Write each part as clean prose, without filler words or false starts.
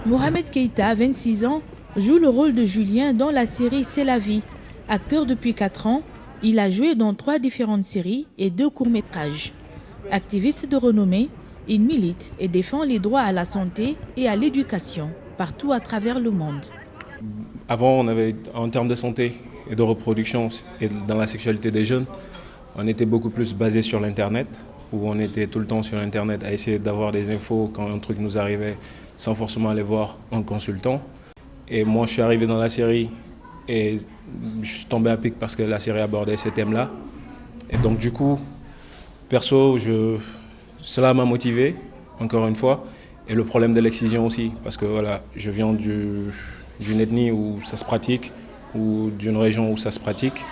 Mohamed Keïta, 26 ans, joue le rôle de Julien dans la série C'est la vie. Acteur depuis 4 ans, il a joué dans 3 différentes séries et 2 courts-métrages. Activiste de renommée, il milite et défend les droits à la santé et à l'éducation partout à travers le monde. Avant, on avait, en termes de santé et de reproduction et dans la sexualité des jeunes, on était beaucoup plus basé sur l'Internet, où on était tout le temps sur l'Internet à essayer d'avoir des infos quand un truc nous arrivait sans forcément aller voir un consultant. Et moi, je suis arrivé dans la série et je suis tombé à pic parce que la série abordait ces thèmes-là. Et donc du coup, perso, cela m'a motivé, encore une fois. Et le problème de l'excision aussi, parce que voilà, je viens d'une ethnie où ça se pratique, ou d'une région où ça se pratique.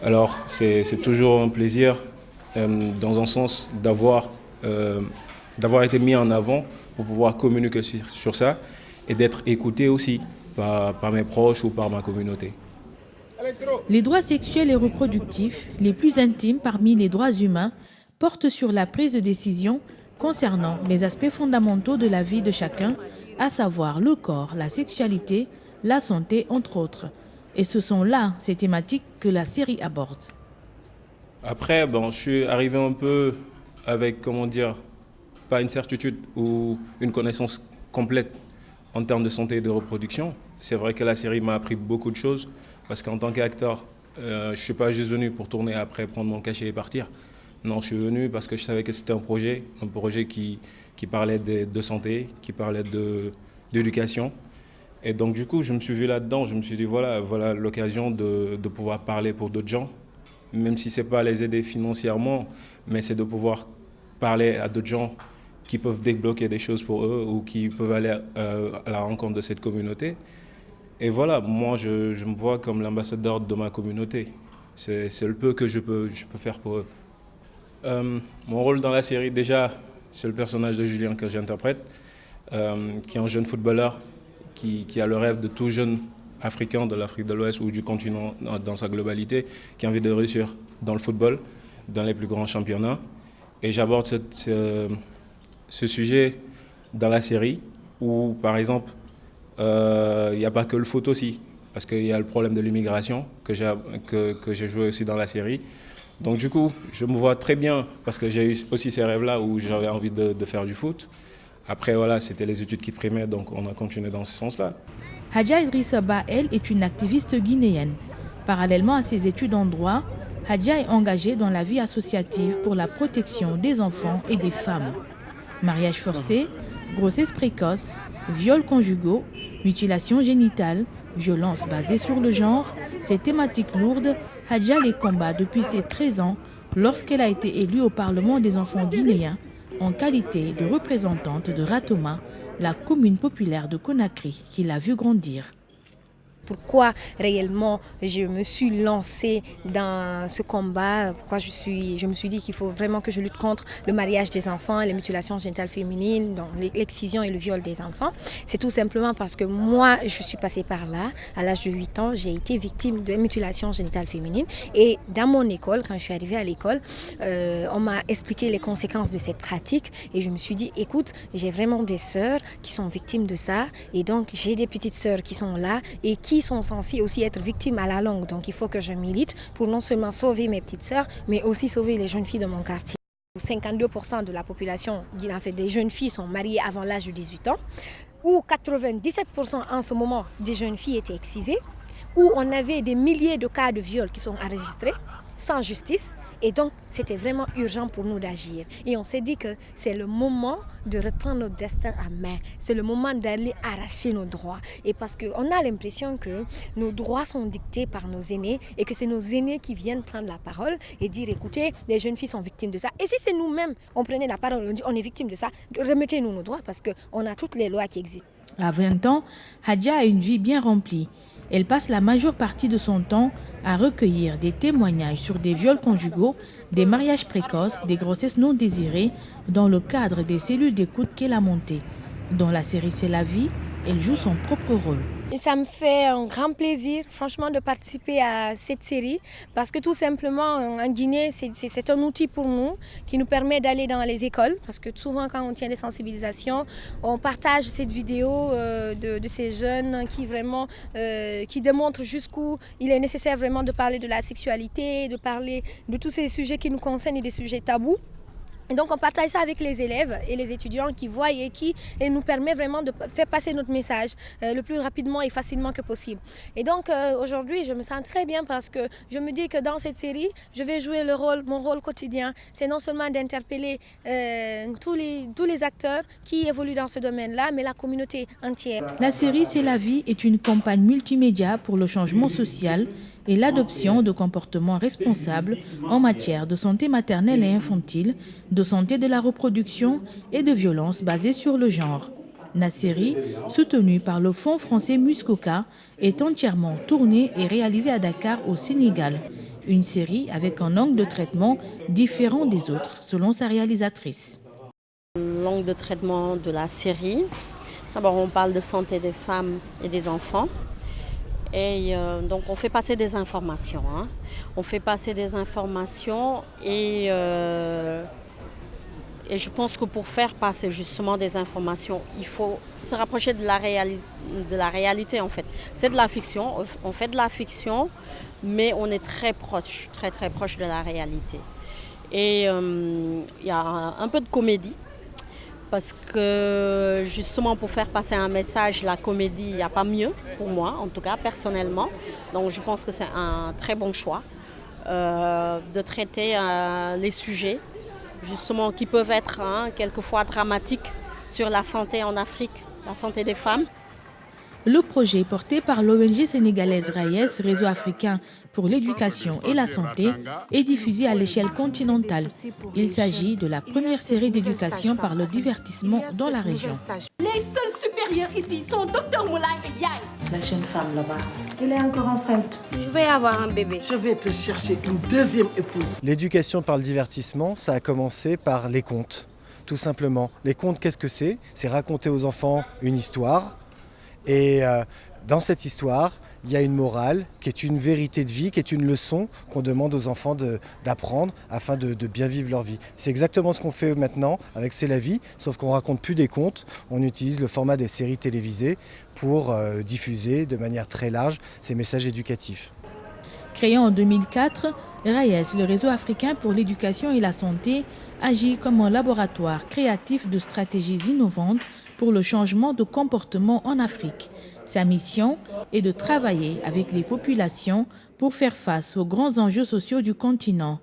Alors c'est toujours un plaisir, dans un sens, d'avoir été mis en avant pour pouvoir communiquer sur ça et d'être écouté aussi par mes proches ou par ma communauté. Les droits sexuels et reproductifs, les plus intimes parmi les droits humains, portent sur la prise de décision concernant les aspects fondamentaux de la vie de chacun, à savoir le corps, la sexualité, la santé, entre autres. Et ce sont là ces thématiques que la série aborde. Après, je suis arrivé un peu avec, comment dire, pas une certitude ou une connaissance complète en termes de santé et de reproduction. C'est vrai que la série m'a appris beaucoup de choses parce qu'en tant qu'acteur, je ne suis pas juste venu pour tourner après, prendre mon cachet et partir. Non, je suis venu parce que je savais que c'était un projet qui parlait de santé, qui parlait d'éducation. Et donc du coup, je me suis vu là-dedans, je me suis dit voilà l'occasion de pouvoir parler pour d'autres gens, même si ce n'est pas les aider financièrement, mais c'est de pouvoir parler à d'autres gens qui peuvent débloquer des choses pour eux ou qui peuvent aller à la rencontre de cette communauté. Et voilà, moi je me vois comme l'ambassadeur de ma communauté. C'est le peu que je peux faire pour eux. Mon rôle dans la série, déjà, c'est le personnage de Julien que j'interprète, qui est un jeune footballeur qui a le rêve de tout jeune Africain de l'Afrique de l'Ouest ou du continent dans sa globalité, qui a envie de réussir dans le football, dans les plus grands championnats. Et j'aborde ce sujet dans la série où, par exemple, il n'y a pas que le foot aussi, parce qu'il y a le problème de l'immigration que j'ai joué aussi dans la série. Donc du coup, je me vois très bien, parce que j'ai eu aussi ces rêves-là où j'avais envie de faire du foot. Après, voilà, c'était les études qui primaient, donc on a continué dans ce sens-là. Hadja Idrissa Ba, elle, est une activiste guinéenne. Parallèlement à ses études en droit, Hadja est engagée dans la vie associative pour la protection des enfants et des femmes. Mariage forcé, grossesse précoce, viols conjugaux, mutilation génitale, violences basées sur le genre, ces thématiques lourdes, Hadja les combat depuis ses 13 ans lorsqu'elle a été élue au Parlement des enfants guinéens en qualité de représentante de Ratoma, la commune populaire de Conakry qui l'a vu grandir. Pourquoi réellement je me suis lancée dans ce combat, pourquoi je me suis dit qu'il faut vraiment que je lutte contre le mariage des enfants, les mutilations génitales féminines, l'excision et le viol des enfants. C'est tout simplement parce que moi, je suis passée par là. À l'âge de 8 ans, j'ai été victime de mutilations génitales féminines. Et dans mon école, quand je suis arrivée à l'école, on m'a expliqué les conséquences de cette pratique. Et je me suis dit, écoute, j'ai vraiment des sœurs qui sont victimes de ça. Et donc, j'ai des petites sœurs qui sont là et qui sont censées aussi être victimes à la longue. Donc il faut que je milite pour non seulement sauver mes petites sœurs, mais aussi sauver les jeunes filles de mon quartier. 52% de la population des jeunes filles sont mariées avant l'âge de 18 ans, où 97% en ce moment des jeunes filles étaient excisées, où on avait des milliers de cas de viol qui sont enregistrés sans justice. Et donc, c'était vraiment urgent pour nous d'agir. Et on s'est dit que c'est le moment de reprendre notre destin à main. C'est le moment d'aller arracher nos droits. Et parce qu'on a l'impression que nos droits sont dictés par nos aînés et que c'est nos aînés qui viennent prendre la parole et dire, écoutez, les jeunes filles sont victimes de ça. Et si c'est nous-mêmes, on prenait la parole, on dit, on est victime de ça, remettez-nous nos droits parce qu'on a toutes les lois qui existent. À 20 ans, Hadja a une vie bien remplie. Elle passe la majeure partie de son temps à recueillir des témoignages sur des viols conjugaux, des mariages précoces, des grossesses non désirées, dans le cadre des cellules d'écoute qu'elle a montées. Dans la série C'est la vie, elle joue son propre rôle. Et ça me fait un grand plaisir, franchement, de participer à cette série parce que tout simplement, en Guinée, c'est un outil pour nous qui nous permet d'aller dans les écoles parce que souvent, quand on tient des sensibilisations, on partage cette vidéo de ces jeunes qui démontrent jusqu'où il est nécessaire vraiment de parler de la sexualité, de parler de tous ces sujets qui nous concernent et des sujets tabous. Et donc on partage ça avec les élèves et les étudiants qui voient et nous permet vraiment de faire passer notre message le plus rapidement et facilement que possible. Et donc aujourd'hui je me sens très bien parce que je me dis que dans cette série je vais jouer mon rôle quotidien. C'est non seulement d'interpeller tous les acteurs qui évoluent dans ce domaine-là, mais la communauté entière. La série C'est la vie est une campagne multimédia pour le changement social et l'adoption de comportements responsables en matière de santé maternelle et infantile, de santé de la reproduction et de violences basées sur le genre. La série, soutenue par le Fonds français Muskoka, est entièrement tournée et réalisée à Dakar au Sénégal. Une série avec un angle de traitement différent des autres, selon sa réalisatrice. L'angle de traitement de la série, d'abord on parle de santé des femmes et des enfants. Et donc on fait passer des informations. On fait passer des informations et je pense que pour faire passer justement des informations, il faut se rapprocher de la réalité en fait. C'est de la fiction, on fait de la fiction, mais on est très proche de la réalité. Et il y a un peu de comédie. Parce que justement pour faire passer un message, la comédie, il n'y a pas mieux pour moi, en tout cas personnellement. Donc je pense que c'est un très bon choix de traiter les sujets justement qui peuvent être quelquefois dramatiques sur la santé en Afrique, la santé des femmes. Le projet porté par l'ONG sénégalaise RAIES, Réseau africain pour l'éducation et la santé, est diffusé à l'échelle continentale. Il s'agit de la première série d'éducation par le divertissement dans la région. Les seuls supérieurs ici sont Dr Moulay et Yaye. La jeune femme là-bas, elle est encore enceinte. Je vais avoir un bébé. Je vais te chercher une deuxième épouse. L'éducation par le divertissement, ça a commencé par les contes, tout simplement. Les contes, qu'est-ce que c'est ? C'est raconter aux enfants une histoire. Et dans cette histoire, il y a une morale qui est une vérité de vie, qui est une leçon qu'on demande aux enfants d'apprendre afin de bien vivre leur vie. C'est exactement ce qu'on fait maintenant avec C'est la vie, sauf qu'on ne raconte plus des contes, on utilise le format des séries télévisées pour diffuser de manière très large ces messages éducatifs. Créé en 2004, RAIES, le Réseau africain pour l'éducation et la santé, agit comme un laboratoire créatif de stratégies innovantes pour le changement de comportement en Afrique. Sa mission est de travailler avec les populations pour faire face aux grands enjeux sociaux du continent.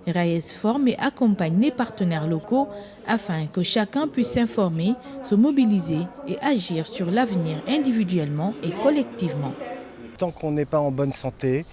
RAIES forme et accompagne les partenaires locaux afin que chacun puisse s'informer, se mobiliser et agir sur l'avenir individuellement et collectivement. Tant qu'on n'est pas en bonne santé,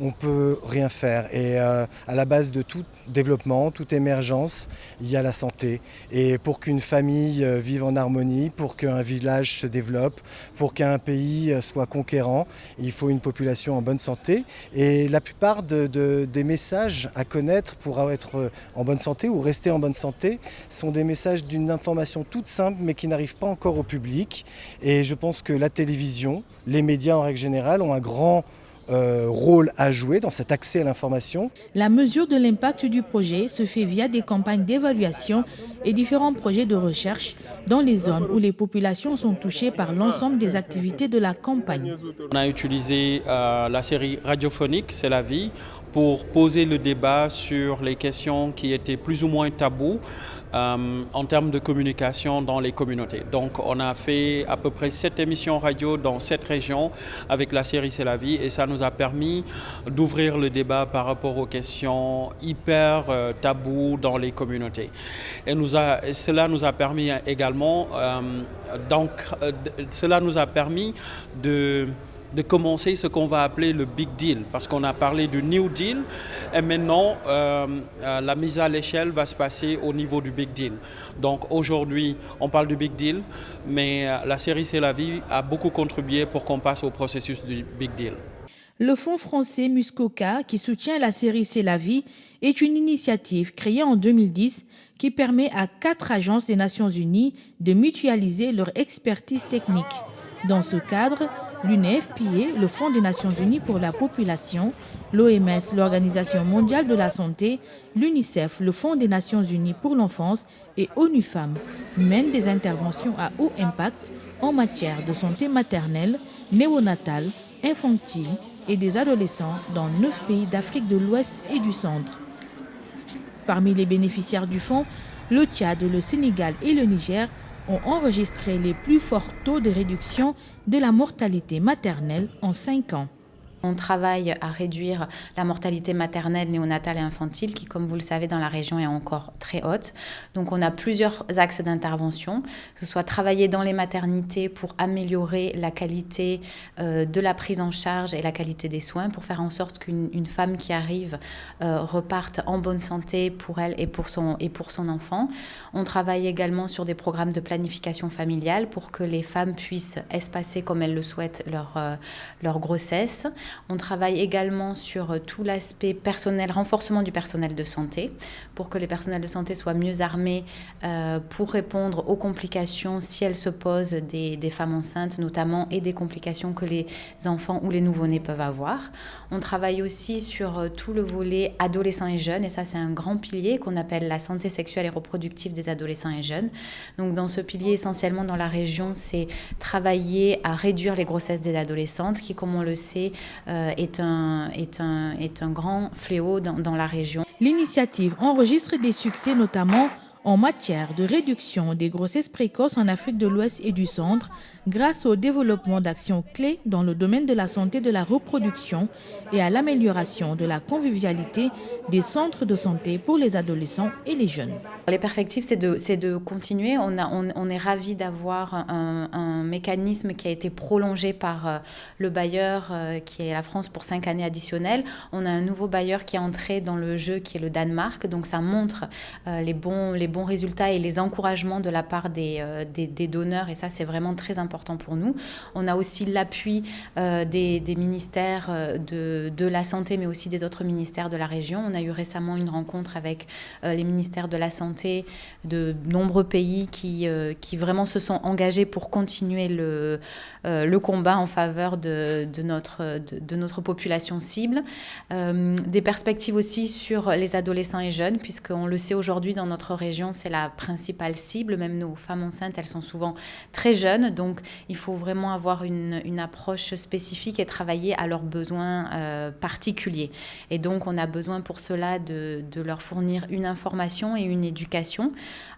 on ne peut rien faire. Et à la base de tout développement, toute émergence, il y a la santé. Et pour qu'une famille vive en harmonie, pour qu'un village se développe, pour qu'un pays soit conquérant, il faut une population en bonne santé. Et la plupart des messages à connaître pour être en bonne santé ou rester en bonne santé sont des messages d'une information toute simple mais qui n'arrive pas encore au public. Et je pense que la télévision, les médias en règle générale ont un grand rôle à jouer dans cet accès à l'information. La mesure de l'impact du projet se fait via des campagnes d'évaluation et différents projets de recherche dans les zones où les populations sont touchées par l'ensemble des activités de la campagne. On a utilisé la série radiophonique C'est la vie pour poser le débat sur les questions qui étaient plus ou moins tabous en termes de communication dans les communautés. Donc on a fait à peu près 7 émissions radio dans 7 régions avec la série C'est la vie et ça nous a permis d'ouvrir le débat par rapport aux questions hyper tabous dans les communautés. Et cela nous a permis également de commencer ce qu'on va appeler le Big Deal, parce qu'on a parlé du New Deal et maintenant la mise à l'échelle va se passer au niveau du Big Deal. Donc aujourd'hui on parle du Big Deal, mais la série C'est la vie a beaucoup contribué pour qu'on passe au processus du Big Deal. Le Fonds français Muskoka, qui soutient la série C'est la vie, est une initiative créée en 2010 qui permet à 4 agences des Nations Unies de mutualiser leur expertise technique. Dans ce cadre, l'UNFPA, le Fonds des Nations Unies pour la population, l'OMS, l'Organisation mondiale de la santé, l'UNICEF, le Fonds des Nations Unies pour l'enfance et ONU Femmes mènent des interventions à haut impact en matière de santé maternelle, néonatale, infantile et des adolescents dans 9 pays d'Afrique de l'Ouest et du Centre. Parmi les bénéficiaires du fonds, le Tchad, le Sénégal et le Niger ont enregistré les plus forts taux de réduction de la mortalité maternelle en 5 ans. On travaille à réduire la mortalité maternelle, néonatale et infantile qui, comme vous le savez, dans la région est encore très haute. Donc on a plusieurs axes d'intervention, que ce soit travailler dans les maternités pour améliorer la qualité de la prise en charge et la qualité des soins, pour faire en sorte qu'une femme qui arrive reparte en bonne santé pour elle et pour son enfant. On travaille également sur des programmes de planification familiale pour que les femmes puissent espacer comme elles le souhaitent leur grossesse. On travaille également sur tout l'aspect personnel, renforcement du personnel de santé, pour que les personnels de santé soient mieux armés pour répondre aux complications si elles se posent des femmes enceintes notamment, et des complications que les enfants ou les nouveau-nés peuvent avoir. On travaille aussi sur tout le volet adolescents et jeunes, et ça c'est un grand pilier qu'on appelle la santé sexuelle et reproductive des adolescents et jeunes. Donc dans ce pilier, essentiellement dans la région, c'est travailler à réduire les grossesses des adolescentes qui, comme on le sait, est un grand fléau dans la région. L'initiative enregistre des succès notamment en matière de réduction des grossesses précoces en Afrique de l'Ouest et du Centre, grâce au développement d'actions clés dans le domaine de la santé de la reproduction et à l'amélioration de la convivialité des centres de santé pour les adolescents et les jeunes. Les perspectives, c'est de continuer. On est ravis d'avoir un mécanisme qui a été prolongé par le bailleur, qui est la France, pour 5 années additionnelles. On a un nouveau bailleur qui est entré dans le jeu, qui est le Danemark. Donc ça montre les bons résultats et les encouragements de la part des donneurs. Et ça, c'est vraiment très important pour nous. On a aussi l'appui des ministères de la Santé, mais aussi des autres ministères de la région. On a eu récemment une rencontre avec les ministères de la Santé de nombreux pays qui vraiment se sont engagés pour continuer le combat en faveur de notre population cible. Des perspectives aussi sur les adolescents et jeunes, puisqu'on le sait aujourd'hui dans notre région, c'est la principale cible. Même nos femmes enceintes, elles sont souvent très jeunes. Donc, il faut vraiment avoir une approche spécifique et travailler à leurs besoins particuliers. Et donc, on a besoin pour cela de leur fournir une information et une éducation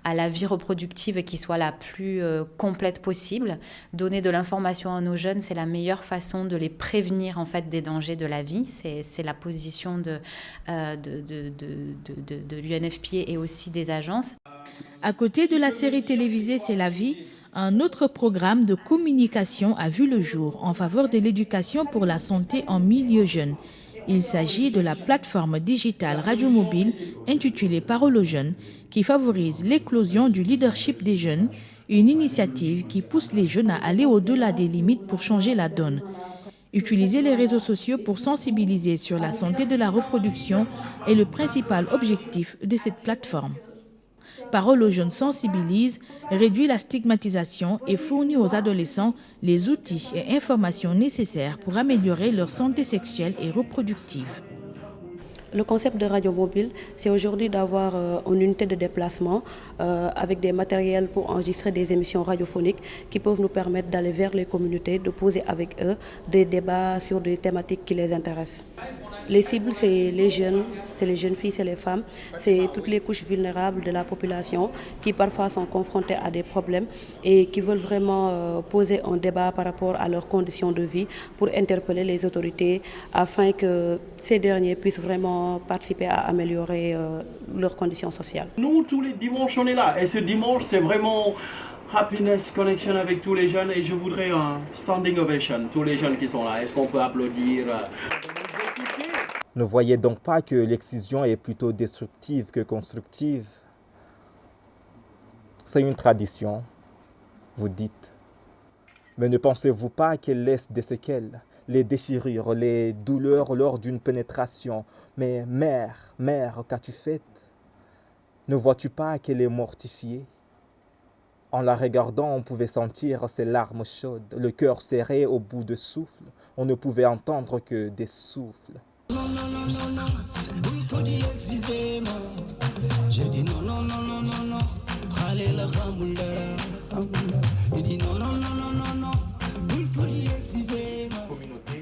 à la vie reproductive qui soit la plus complète possible. Donner de l'information à nos jeunes, c'est la meilleure façon de les prévenir en fait des dangers de la vie. C'est la position de l'UNFPA et aussi des agences. À côté de la série télévisée C'est la vie, un autre programme de communication a vu le jour en faveur de l'éducation pour la santé en milieu jeune. Il s'agit de la plateforme digitale Radio Mobile intitulée Parole aux jeunes, qui favorise l'éclosion du leadership des jeunes, une initiative qui pousse les jeunes à aller au-delà des limites pour changer la donne. Utiliser les réseaux sociaux pour sensibiliser sur la santé de la reproduction est le principal objectif de cette plateforme. Parole aux jeunes sensibilise, réduit la stigmatisation et fournit aux adolescents les outils et informations nécessaires pour améliorer leur santé sexuelle et reproductive. Le concept de Radio Mobile, c'est aujourd'hui d'avoir une unité de déplacement avec des matériels pour enregistrer des émissions radiophoniques qui peuvent nous permettre d'aller vers les communautés, de poser avec eux des débats sur des thématiques qui les intéressent. Les cibles, c'est les jeunes filles, c'est les femmes, c'est toutes les couches vulnérables de la population qui parfois sont confrontées à des problèmes et qui veulent vraiment poser un débat par rapport à leurs conditions de vie pour interpeller les autorités afin que ces derniers puissent vraiment participer à améliorer leurs conditions sociales. Nous, tous les dimanches, on est là. Et ce dimanche, c'est vraiment happiness connection avec tous les jeunes. Et je voudrais un standing ovation, tous les jeunes qui sont là. Est-ce qu'on peut applaudir? Ne voyez donc pas que l'excision est plutôt destructive que constructive. C'est une tradition, vous dites. Mais ne pensez-vous pas qu'elle laisse des séquelles, les déchirures, les douleurs lors d'une pénétration? Mais mère, qu'as-tu fait? Ne vois-tu pas qu'elle est mortifiée? En la regardant, on pouvait sentir ses larmes chaudes, le cœur serré au bout de souffle. On ne pouvait entendre que des souffles.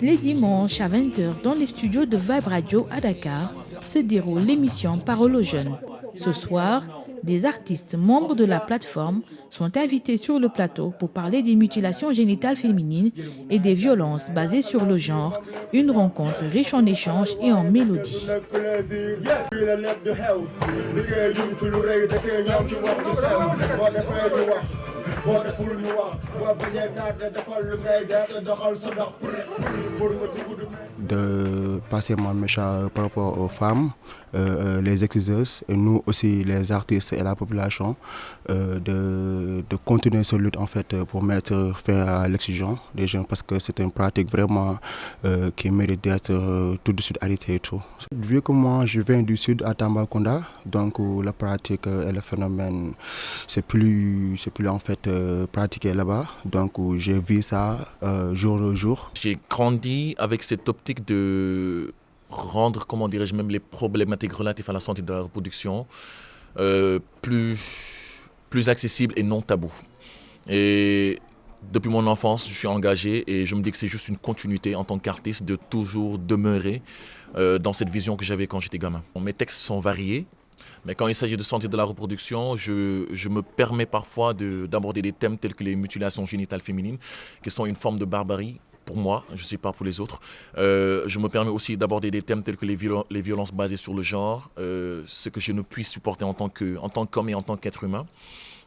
Les dimanches à 20h dans les studios de Vibe Radio à Dakar se déroule l'émission Parole aux jeunes. Ce soir, des artistes membres de la plateforme sont invités sur le plateau pour parler des mutilations génitales féminines et des violences basées sur le genre. Une rencontre riche en échanges et en mélodies. De passer mon message par rapport aux femmes, les exerceuses, et nous aussi les artistes et la population, de continuer cette lutte en fait pour mettre fin à l'excision des jeunes parce que c'est une pratique vraiment qui mérite d'être tout de suite arrêtée et tout. Vu que moi je viens du sud à Tambacounda, donc la pratique et le phénomène c'est plus en fait pratiqué là-bas, donc j'ai vu ça jour le jour. J'ai grandi avec cette optique de rendre, comment dirais-je, même les problématiques relatives à la santé de la reproduction plus accessibles et non tabous. Et depuis mon enfance, je suis engagé et je me dis que c'est juste une continuité en tant qu'artiste de toujours demeurer dans cette vision que j'avais quand j'étais gamin. Mes textes sont variés, mais quand il s'agit de santé de la reproduction, je me permets parfois d'aborder des thèmes tels que les mutilations génitales féminines, qui sont une forme de barbarie pour moi, je ne sais pas pour les autres. Je me permets aussi d'aborder des thèmes tels que les violences basées sur le genre, ce que je ne puis supporter en tant qu'homme et en tant qu'être humain.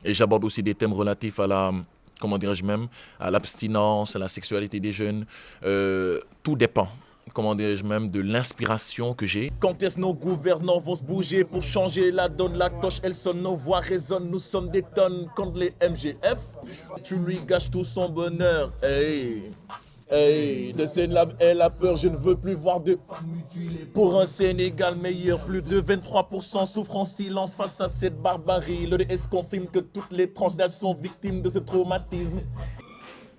Et j'aborde aussi des thèmes relatifs à la, comment dirais-je même, à l'abstinence, à la sexualité des jeunes. Tout dépend, comment dirais-je même, de l'inspiration que j'ai. Quand est-ce nos gouvernants vont se bouger pour changer la donne? La cloche, elle sonne, nos voix résonnent, nous sommes des tonnes contre les MGF. Tu lui gâches tout son bonheur, hey. Hey, de Sénélab et la peur, je ne veux plus voir de... Pour un Sénégal meilleur, plus de 23% souffrent en silence face à cette barbarie. Le DS confirme que toutes les tranches d'âge sont victimes de ce traumatisme.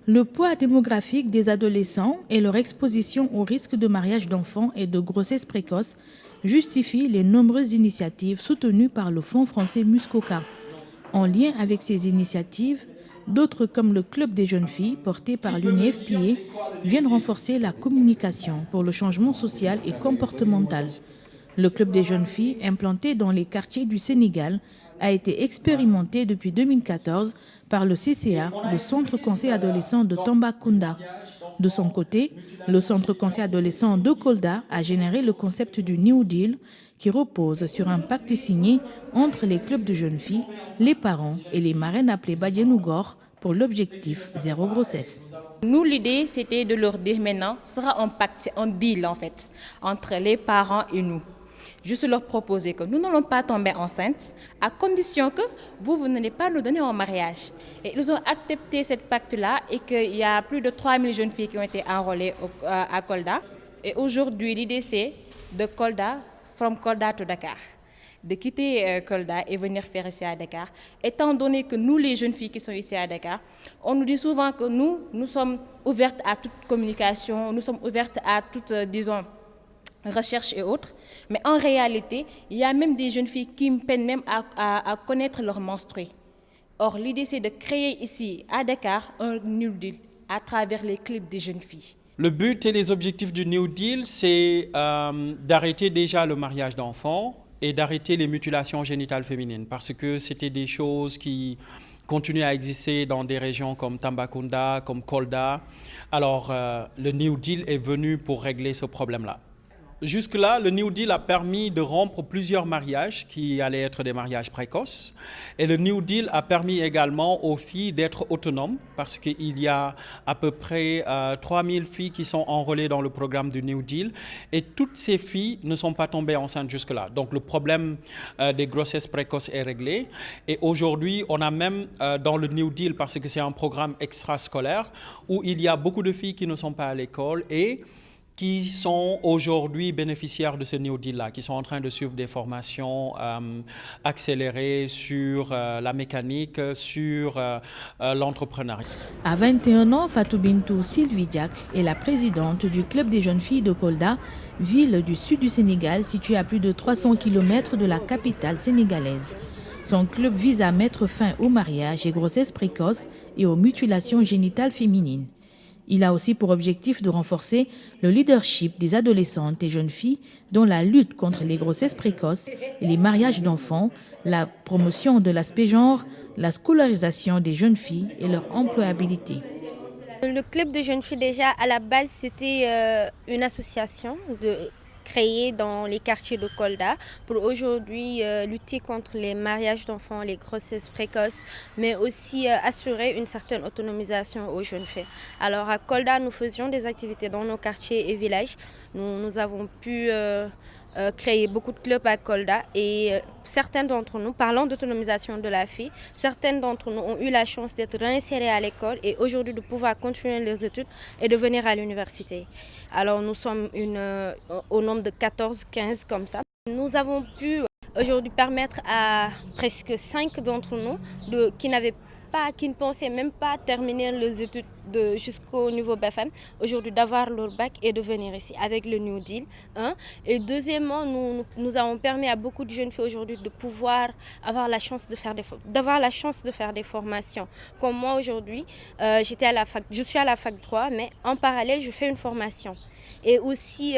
Le poids démographique des adolescents et leur exposition au risque de mariage d'enfants et de grossesse précoce justifient les nombreuses initiatives soutenues par le Fonds français Muskoka. En lien avec ces initiatives, d'autres comme le Club des jeunes filles, porté par l'UNFPA, viennent renforcer la communication pour le changement social et comportemental. Le Club des jeunes filles, implanté dans les quartiers du Sénégal, a été expérimenté depuis 2014 par le CCA, le Centre Conseil Adolescent de Tambacounda. De son côté, le Centre Conseil Adolescent de Kolda a généré le concept du New Deal, qui repose sur un pacte signé entre les clubs de jeunes filles, les parents et les marraines appelées Badianougor pour l'objectif zéro grossesse. Nous, l'idée, c'était de leur dire maintenant, ce sera un pacte, un deal en fait, entre les parents et nous. Juste leur proposer que nous n'allons pas tomber enceintes à condition que vous n'allez pas nous donner en mariage. Et ils ont accepté ce pacte-là et qu'il y a plus de 3000 jeunes filles qui ont été enrôlées à Kolda. Et aujourd'hui, l'idée, c'est de Kolda, from Kolda to Dakar, de quitter Kolda et venir faire ici à Dakar. Étant donné que nous, les jeunes filles qui sont ici à Dakar, on nous dit souvent que nous sommes ouvertes à toute communication, nous sommes ouvertes à toute, recherche et autres. Mais en réalité, il y a même des jeunes filles qui peinent même à connaître leur menstruée. Or, l'idée, c'est de créer ici, à Dakar, un New Deal à travers les clips des jeunes filles. Le but et les objectifs du New Deal, c'est d'arrêter déjà le mariage d'enfants et d'arrêter les mutilations génitales féminines parce que c'était des choses qui continuent à exister dans des régions comme Tambacounda, comme Kolda. Alors, le New Deal est venu pour régler ce problème-là. Jusque-là, le New Deal a permis de rompre plusieurs mariages qui allaient être des mariages précoces. Et le New Deal a permis également aux filles d'être autonomes parce qu'il y a à peu près 3000 filles qui sont enrôlées dans le programme du New Deal. Et toutes ces filles ne sont pas tombées enceintes jusque-là. Donc le problème des grossesses précoces est réglé. Et aujourd'hui, on a même dans le New Deal, parce que c'est un programme extrascolaire, où il y a beaucoup de filles qui ne sont pas à l'école et qui sont aujourd'hui bénéficiaires de ce New Deal-là, qui sont en train de suivre des formations accélérées sur la mécanique, sur l'entrepreneuriat. À 21 ans, Fatou Bintou Sylvie Diak est la présidente du Club des jeunes filles de Kolda, ville du sud du Sénégal située à plus de 300 km de la capitale sénégalaise. Son club vise à mettre fin au mariage et grossesses précoces et aux mutilations génitales féminines. Il a aussi pour objectif de renforcer le leadership des adolescentes et jeunes filles dans la lutte contre les grossesses précoces et les mariages d'enfants, la promotion de l'aspect genre, la scolarisation des jeunes filles et leur employabilité. Le club de jeunes filles, déjà, à la base, c'était une association créée dans les quartiers de Kolda pour aujourd'hui lutter contre les mariages d'enfants, les grossesses précoces, mais aussi assurer une certaine autonomisation aux jeunes filles. Alors à Kolda, nous faisions des activités dans nos quartiers et villages. Nous avons pu créer beaucoup de clubs à Kolda et certains d'entre nous, parlant d'autonomisation de la fille, certains d'entre nous ont eu la chance d'être réinsérés à l'école et aujourd'hui de pouvoir continuer leurs études et de venir à l'université. Alors nous sommes au nombre de 14-15 comme ça. Nous avons pu aujourd'hui permettre à presque 5 d'entre nous qui ne pensaient même pas terminer leurs études jusqu'au niveau BFM, aujourd'hui d'avoir leur bac et de venir ici avec le New Deal. Et deuxièmement, nous avons permis à beaucoup de jeunes filles aujourd'hui de pouvoir avoir la chance de faire des formations. Comme moi aujourd'hui, je suis à la fac droit, mais en parallèle, je fais une formation. Et aussi,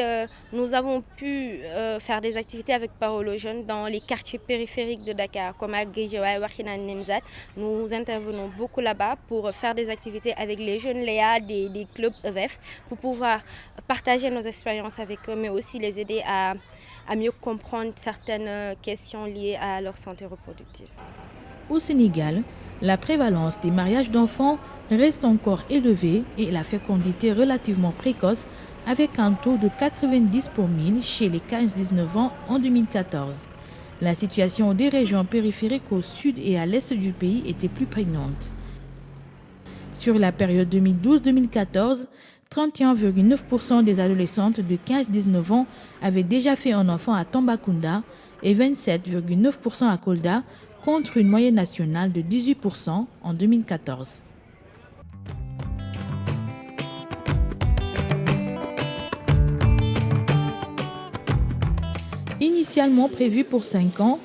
nous avons pu faire des activités avec Parole aux jeunes dans les quartiers périphériques de Dakar, comme à Guédiawaye, Wakhinane, Nimzat. Nous intervenons beaucoup là-bas pour faire des activités avec les jeunes Léa des clubs EVF, pour pouvoir partager nos expériences avec eux, mais aussi les aider à mieux comprendre certaines questions liées à leur santé reproductive. Au Sénégal, la prévalence des mariages d'enfants reste encore élevée et la fécondité relativement précoce, avec un taux de 90 pour 1000 chez les 15-19 ans en 2014. La situation des régions périphériques au sud et à l'est du pays était plus prégnante. Sur la période 2012-2014, 31,9% des adolescentes de 15-19 ans avaient déjà fait un enfant à Tambacounda et 27,9% à Kolda, contre une moyenne nationale de 18% en 2014. Initialement prévu pour 5 ans,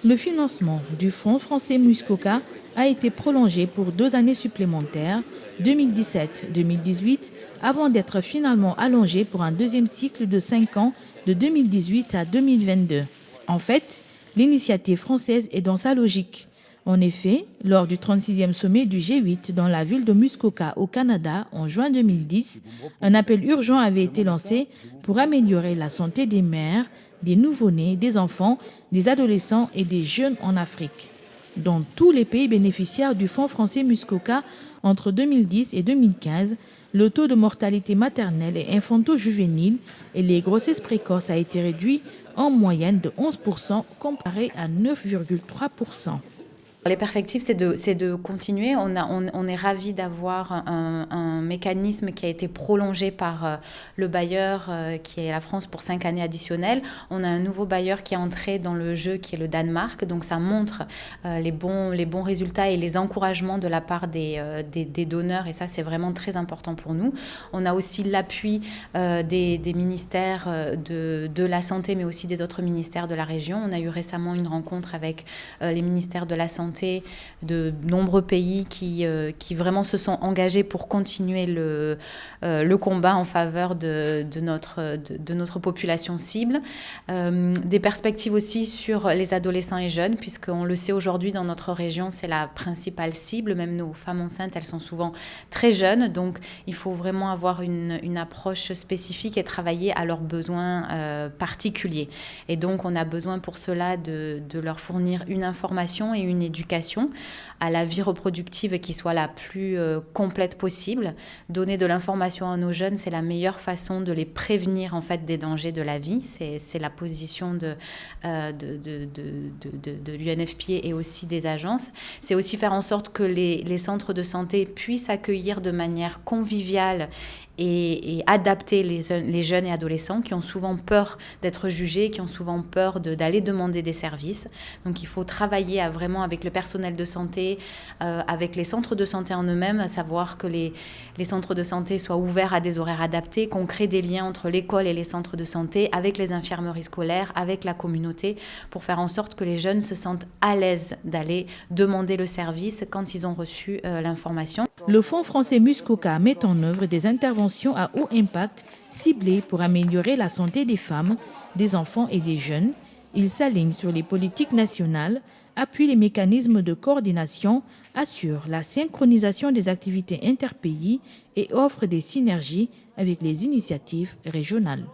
le financement du Fonds français Muskoka a été prolongé pour 2 années supplémentaires, 2017-2018, avant d'être finalement allongé pour un deuxième cycle de 5 ans de 2018 à 2022. En fait, l'initiative française est dans sa logique. En effet, lors du 36e sommet du G8 dans la ville de Muskoka au Canada en juin 2010, un appel urgent avait été lancé pour améliorer la santé des mères, des nouveau-nés, des enfants, des adolescents et des jeunes en Afrique. Dans tous les pays bénéficiaires du Fonds français Muskoka, entre 2010 et 2015, le taux de mortalité maternelle et infanto-juvénile et les grossesses précoces a été réduit en moyenne de 11% comparé à 9,3%. Les perspectives, c'est de continuer. On est ravis d'avoir un mécanisme qui a été prolongé par le bailleur qui est la France pour 5 années additionnelles. On a un nouveau bailleur qui est entré dans le jeu qui est le Danemark. Donc ça montre les bons résultats et les encouragements de la part des donneurs. Et ça, c'est vraiment très important pour nous. On a aussi l'appui des ministères de la Santé, mais aussi des autres ministères de la région. On a eu récemment une rencontre avec les ministères de la Santé de nombreux pays qui vraiment se sont engagés pour continuer le combat en faveur de notre population cible. Des perspectives aussi sur les adolescents et jeunes, puisqu'on le sait aujourd'hui dans notre région, c'est la principale cible. Même nos femmes enceintes, elles sont souvent très jeunes. Donc, il faut vraiment avoir une approche spécifique et travailler à leurs besoins particuliers. Et donc, on a besoin pour cela de leur fournir une information et une éducation éducation à la vie reproductive qui soit la plus complète possible. Donner de l'information à nos jeunes, c'est la meilleure façon de les prévenir en fait des dangers de la vie. C'est la position de l'UNFPA et aussi des agences. C'est aussi faire en sorte que les centres de santé puissent accueillir de manière conviviale et adapter les jeunes et adolescents qui ont souvent peur d'être jugés, qui ont souvent peur d'aller demander des services. Donc il faut travailler vraiment avec le personnel de santé, avec les centres de santé en eux-mêmes, à savoir que les centres de santé soient ouverts à des horaires adaptés, qu'on crée des liens entre l'école et les centres de santé, avec les infirmeries scolaires, avec la communauté, pour faire en sorte que les jeunes se sentent à l'aise d'aller demander le service quand ils ont reçu l'information. Le Fonds français Muskoka met en œuvre des interventions à haut impact ciblées pour améliorer la santé des femmes, des enfants et des jeunes. Il s'aligne sur les politiques nationales, appuie les mécanismes de coordination, assure la synchronisation des activités interpays et offre des synergies avec les initiatives régionales.